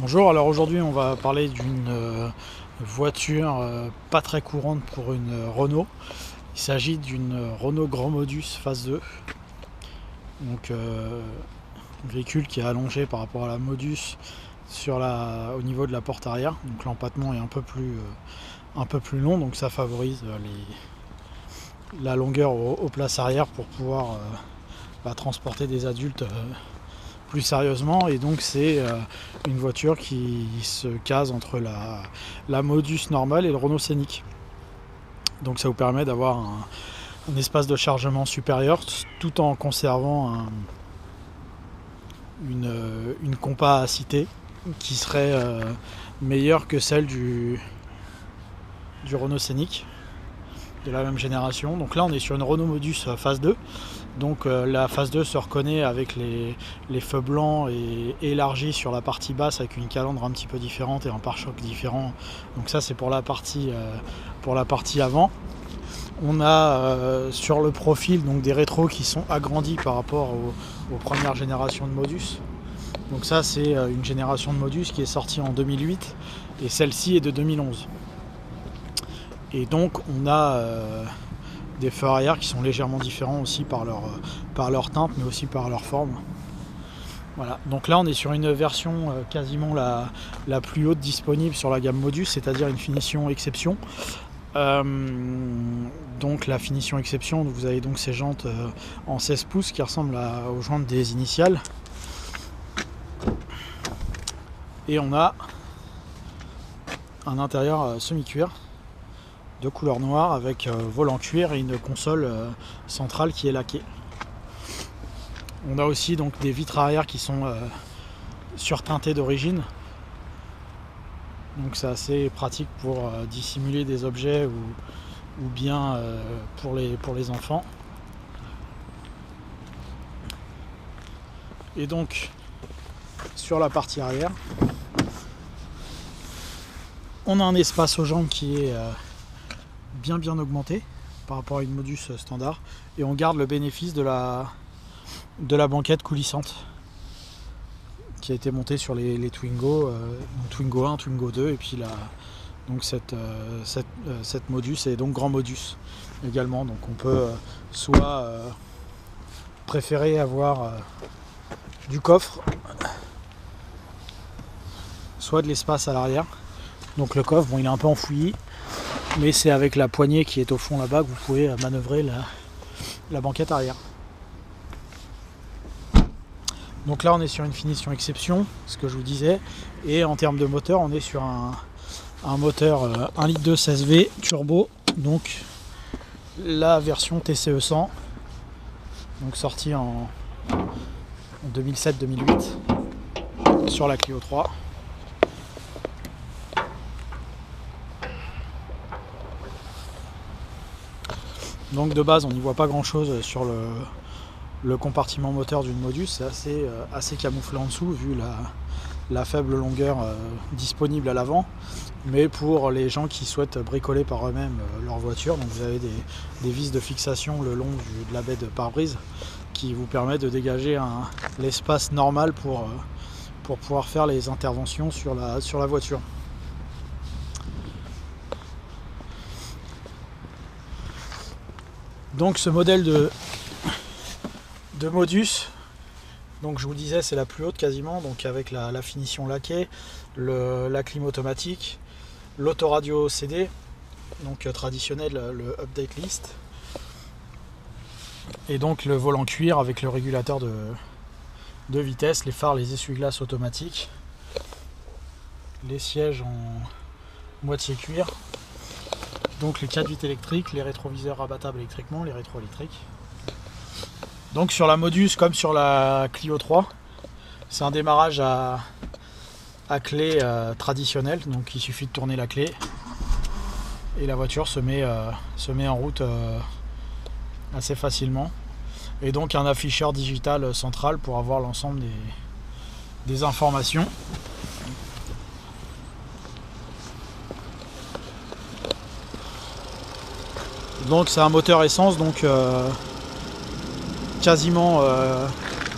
Bonjour, alors aujourd'hui on va parler d'une voiture pas très courante pour une Renault. Il s'agit d'une Renault Grand Modus Phase 2. Donc un véhicule qui est allongé par rapport à la Modus au niveau de la porte arrière. Donc l'empattement est un peu plus long, donc ça favorise la longueur aux places arrière pour pouvoir transporter des adultes plus sérieusement, et donc c'est une voiture qui se case entre la Modus normale et le Renault Scénic. Donc ça vous permet d'avoir un espace de chargement supérieur tout en conservant une compacité qui serait meilleure que celle du Renault Scénic de la même génération. Donc là on est sur une Renault Modus Phase 2. Donc la phase 2 se reconnaît avec les feux blancs et élargis sur la partie basse avec une calandre un petit peu différente et un pare-choc différent. Donc ça c'est pour la partie avant. On a sur le profil donc des rétros qui sont agrandis par rapport aux premières générations de Modus. Donc ça c'est une génération de Modus qui est sortie en 2008 et celle-ci est de 2011. Et donc on a des feux arrière qui sont légèrement différents aussi par leur teinte mais aussi par leur forme. Voilà, donc là on est sur une version quasiment la plus haute disponible sur la gamme Modus, c'est-à-dire une finition exception. Donc la finition exception, vous avez donc ces jantes en 16 pouces qui ressemblent aux jantes des initiales. Et on a un intérieur semi-cuir de couleur noire avec volant cuir et une console centrale qui est laquée. On a aussi donc des vitres arrière qui sont surteintées d'origine. Donc c'est assez pratique pour dissimuler des objets ou bien pour les enfants. Et donc sur la partie arrière, on a un espace aux jambes qui est bien augmenté par rapport à une Modus standard, et on garde le bénéfice de la banquette coulissante qui a été montée sur les Twingo, Twingo 1, Twingo 2 et puis donc cette Modus et donc Grand Modus également. Donc on peut soit préférer avoir du coffre, soit de l'espace à l'arrière. Donc le coffre, bon, il est un peu enfoui, mais c'est avec la poignée qui est au fond là-bas que vous pouvez manœuvrer la banquette arrière. Donc là on est sur une finition exception, ce que je vous disais, et en termes de moteur on est sur un moteur 1,2 litre 16V turbo, donc la version TCE 100, donc sortie en 2007-2008 sur la Clio 3. Donc de base on n'y voit pas grand chose sur le compartiment moteur d'une Modus, c'est assez camouflé en dessous vu la faible longueur disponible à l'avant. Mais pour les gens qui souhaitent bricoler par eux-mêmes leur voiture, donc vous avez des vis de fixation le long de la baie de pare-brise qui vous permet de dégager l'espace normal pour pouvoir faire les interventions sur la voiture. Donc ce modèle de Modus, donc je vous disais c'est la plus haute quasiment, donc avec la finition laquée, la clim automatique, l'autoradio CD, donc traditionnel, le update list, et donc le volant cuir avec le régulateur de vitesse, les phares, les essuie-glaces automatiques, les sièges en moitié cuir, donc les 4 vitres électriques, les rétroviseurs rabattables électriquement, les rétros électriques. Donc sur la Modus comme sur la Clio 3, c'est un démarrage à clé traditionnel, donc il suffit de tourner la clé et la voiture se met en route assez facilement. Et donc un afficheur digital central pour avoir l'ensemble des informations. Donc c'est un moteur essence, donc quasiment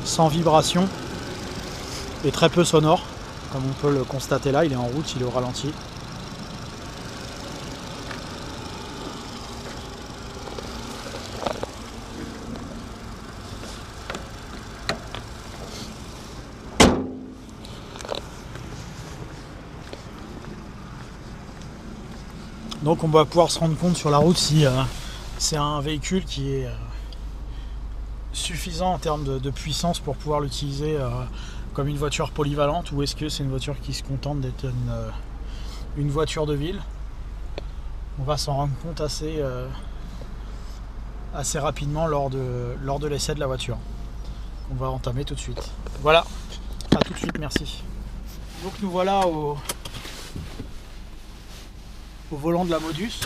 sans vibration et très peu sonore. Comme on peut le constater là, il est en route, il est au ralenti. Donc on va pouvoir se rendre compte sur la route si c'est un véhicule qui est suffisant en termes de puissance pour pouvoir l'utiliser comme une voiture polyvalente, ou est-ce que c'est une voiture qui se contente d'être une voiture de ville. On va s'en rendre compte assez rapidement lors de l'essai de la voiture. On va entamer tout de suite. Voilà, à tout de suite, merci. Donc nous voilà au volant de la Modus.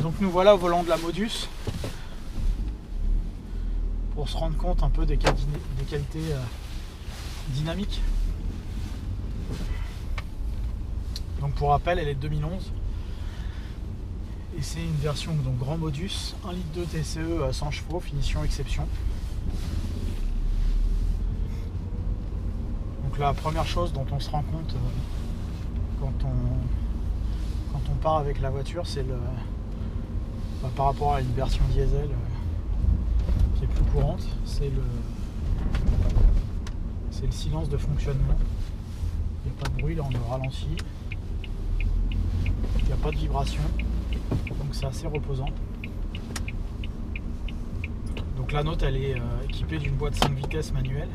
Donc nous voilà au volant de la Modus pour se rendre compte un peu des qualités dynamiques. Donc pour rappel, elle est de 2011 et c'est une version donc grand Modus, 1,2 litre TCE 100 chevaux, finition exception. Donc la première chose dont on se rend compte quand on part avec la voiture, c'est par rapport à une version diesel qui est plus courante, c'est le silence de fonctionnement. Il n'y a pas de bruit, là on est au ralenti. Il n'y a pas de vibration, donc c'est assez reposant. Donc la nôtre elle est équipée d'une boîte 5 vitesses manuelle.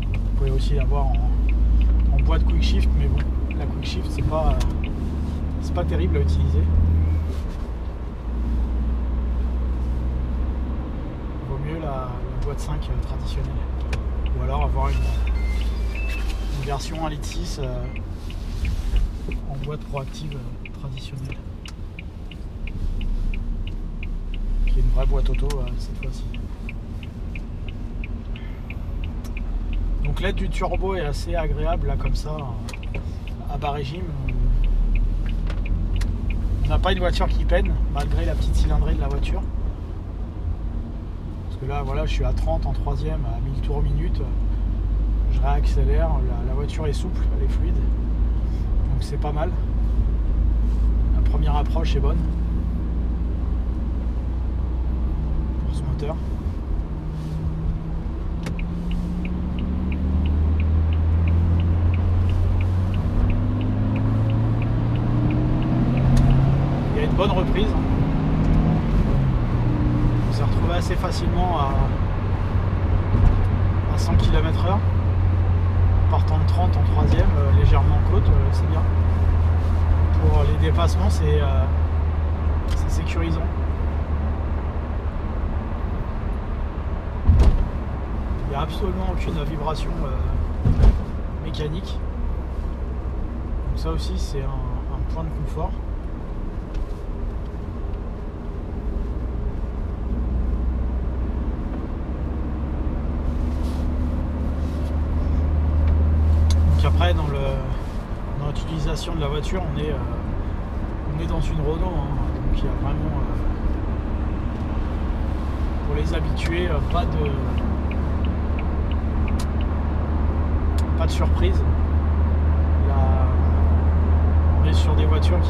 Vous pouvez aussi l'avoir en boîte quick shift, mais bon, la quick shift c'est pas terrible à utiliser. Il vaut mieux la boîte 5 traditionnelle, ou alors avoir une version 1,6 litre en boîte proactive traditionnelle, qui est une vraie boîte auto cette fois-ci. Donc l'aide du turbo est assez agréable là comme ça, à bas régime. On n'a pas une voiture qui peine malgré la petite cylindrée de la voiture. Parce que là voilà, je suis à 30 en troisième à 1000 tours minute. Je réaccélère, la voiture est souple, elle est fluide. Donc c'est pas mal. La première approche est bonne pour ce moteur. Il y a une bonne reprise. On s'est retrouvé assez facilement à 100 km/h. Partant de 30 en troisième, légèrement en côte, c'est bien. Pour les dépassements, c'est sécurisant. Il n'y a absolument aucune vibration mécanique. Donc ça aussi, c'est un point de confort. Après, dans l'utilisation de la voiture, on est dans une Renault, hein, donc il y a vraiment, pour les habitués, pas de surprise. Là, on est sur des voitures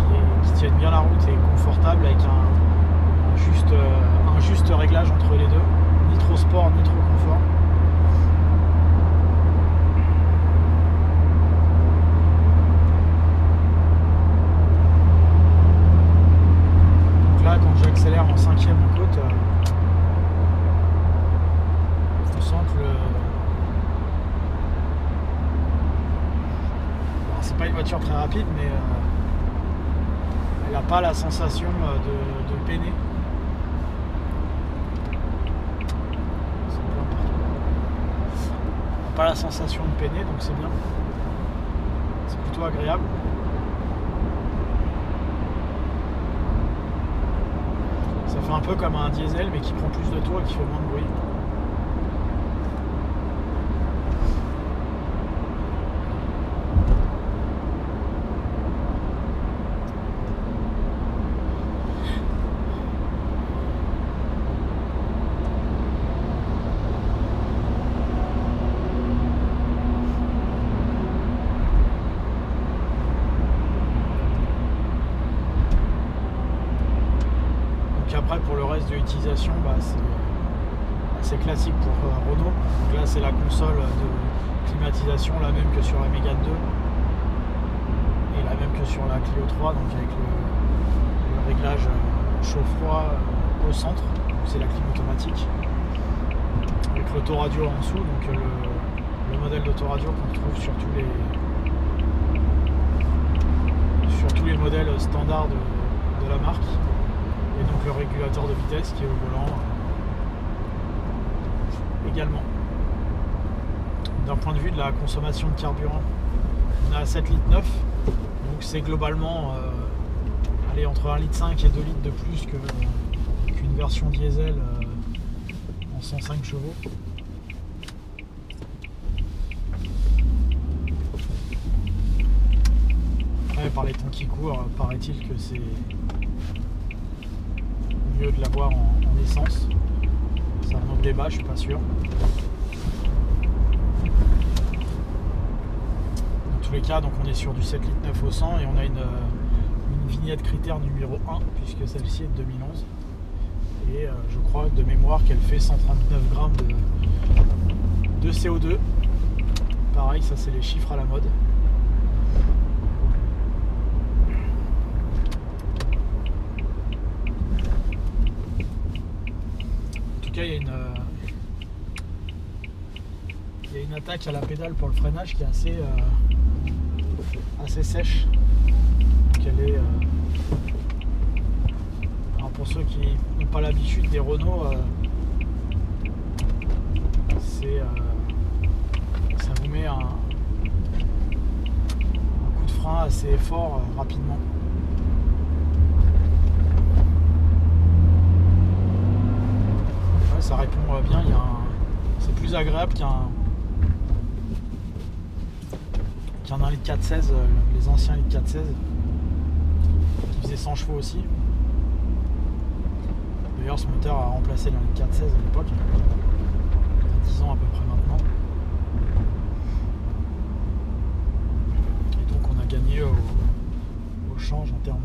qui tiennent bien la route et confortables, avec un juste réglage entre les deux, ni trop sport ni trop confort. Là, quand j'accélère en cinquième en côte, on sent que alors, c'est pas une voiture très rapide, mais elle n'a pas la sensation de peiner. C'est peu important. Elle n'a pas la sensation de peiner, donc c'est bien. C'est plutôt agréable. Ça fait un peu comme un diesel mais qui prend plus de tours et qui fait moins de bruit. reste de l'utilisation, c'est assez classique pour Renault. Donc là c'est la console de climatisation, la même que sur la Mégane 2 et la même que sur la Clio 3, donc avec le réglage chaud-froid au centre, c'est la clim automatique, avec l'autoradio en dessous, donc le modèle d'autoradio qu'on retrouve sur tous les modèles standards de la marque, et donc le régulateur de vitesse qui est au volant également. D'un point de vue de la consommation de carburant, on a 7,9 litres, donc c'est globalement entre 1,5 litre et 2 litres de plus qu'une version diesel en 105 chevaux. Après, par les temps qui courent, paraît-il que c'est mieux de l'avoir en essence. C'est un autre débat, je suis pas sûr. Dans tous les cas, donc on est sur du 7,9 litres au 100 et on a une vignette critère numéro 1, puisque celle-ci est de 2011. Et je crois de mémoire qu'elle fait 139 grammes de CO2. Pareil, ça c'est les chiffres à la mode. En tout cas, il y a une attaque à la pédale pour le freinage qui est assez sèche. Donc elle est, alors pour ceux qui n'ont pas l'habitude des Renault, ça vous met un coup de frein assez fort rapidement. Ouais, ça répond bien. C'est plus agréable qu'un 1,416 litre, les anciens litres 416 qui faisaient 100 chevaux aussi. D'ailleurs, ce moteur a remplacé le litre 416 à l'époque, il y a 10 ans à peu près maintenant. Et donc on a gagné au change en termes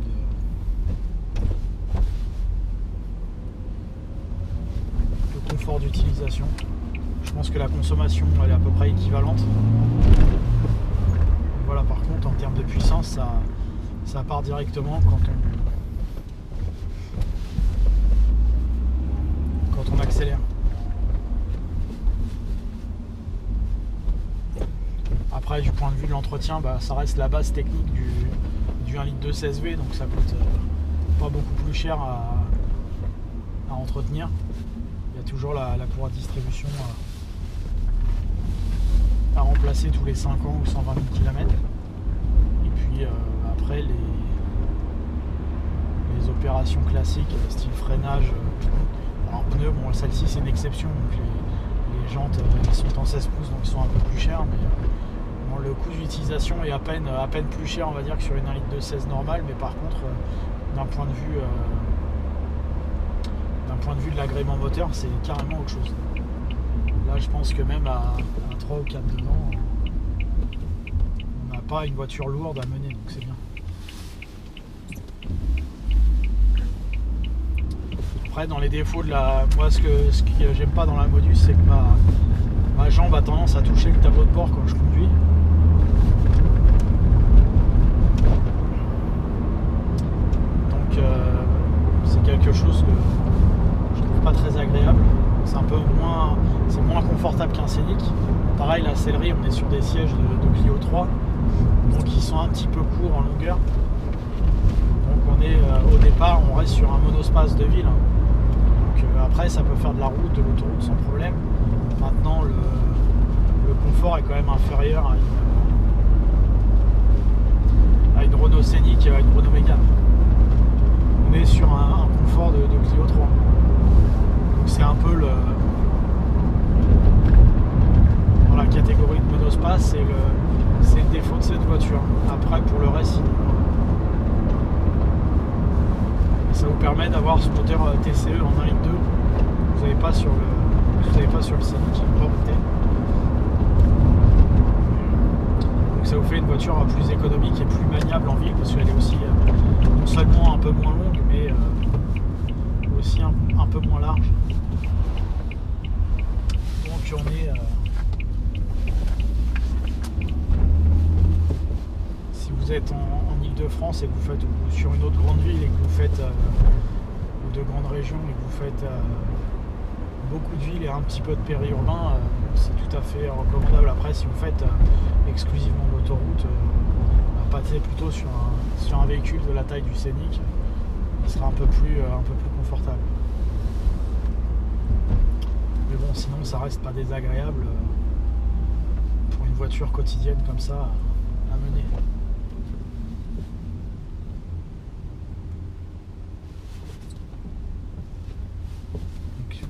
de confort d'utilisation. Je pense que la consommation elle est à peu près équivalente. Voilà, par contre en termes de puissance ça part directement quand on accélère. Après du point de vue de l'entretien, ça reste la base technique du 1,2 litre 16V, donc ça coûte pas beaucoup plus cher à entretenir. Il y a toujours la courroie de distribution à remplacer tous les 5 ans ou 120 000 km. Et puis après les opérations classiques style freinage, alors pneus, bon celle-ci c'est une exception, donc les jantes sont en 16 pouces donc ils sont un peu plus chers, mais bon, le coût d'utilisation est à peine plus cher on va dire que sur une 1,2 litre 16 normale, mais par contre d'un point de vue de l'agrément moteur c'est carrément autre chose. Là je pense que même à 3 ou 4 dedans on n'a pas une voiture lourde à mener, donc c'est bien. Après dans les défauts de moi ce que j'aime pas dans la Modus, c'est que ma jambe a tendance à toucher le tableau de bord quand je conduis. Donc c'est quelque chose que je trouve pas très agréable. C'est moins confortable qu'un Scénic. Pareil, la sellerie, on est sur des sièges de Clio 3, donc ils sont un petit peu courts en longueur. Donc on est au départ, on reste sur un monospace de ville. Donc après, ça peut faire de la route, de l'autoroute sans problème. Maintenant, le confort est quand même inférieur à une Renault Scénic et à une Renault Mégane. On est sur un confort de Clio 3. Donc c'est un peu dans la catégorie de monospace, c'est le défaut de cette voiture. Après pour le reste, ça vous permet d'avoir ce moteur TCE en 1,2 litre. Vous n'avez pas sur le Scénic qui est pas monté. Donc ça vous fait une voiture plus économique et plus maniable en ville, parce qu'elle est aussi non seulement un peu moins longue, mais aussi un peu moins large. Donc on est si vous êtes en Ile-de-France et que vous faites, ou sur une autre grande ville et que vous faites ou de grandes régions et que vous faites beaucoup de villes et un petit peu de périurbain, c'est tout à fait recommandable. Après, si vous faites exclusivement l'autoroute, passer plutôt sur un véhicule de la taille du Scénic, il sera un peu plus confortable. Mais bon, sinon ça reste pas désagréable pour une voiture quotidienne comme ça à mener. Donc,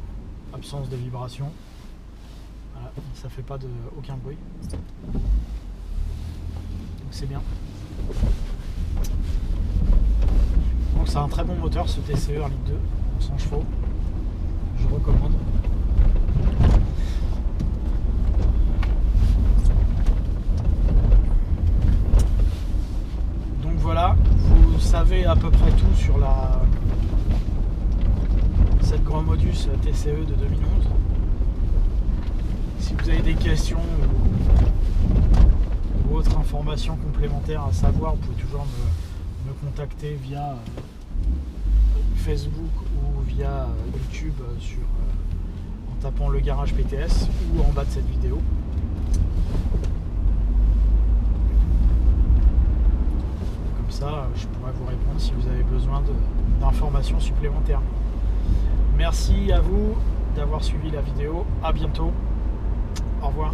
absence de vibration. Voilà, ça fait pas aucun bruit. Donc c'est bien. Donc c'est un très bon moteur ce TCE 1,2 litre 100 chevaux. Je recommande. Donc voilà, vous savez à peu près tout sur cette Grand Modus TCE de 2011. Si vous avez des questions ou autres informations complémentaires à savoir, vous pouvez toujours me contacter via Facebook ou via YouTube en tapant le garage PTS ou en bas de cette vidéo. Comme ça, je pourrais vous répondre si vous avez besoin d'informations supplémentaires. Merci à vous d'avoir suivi la vidéo. À bientôt. Au revoir.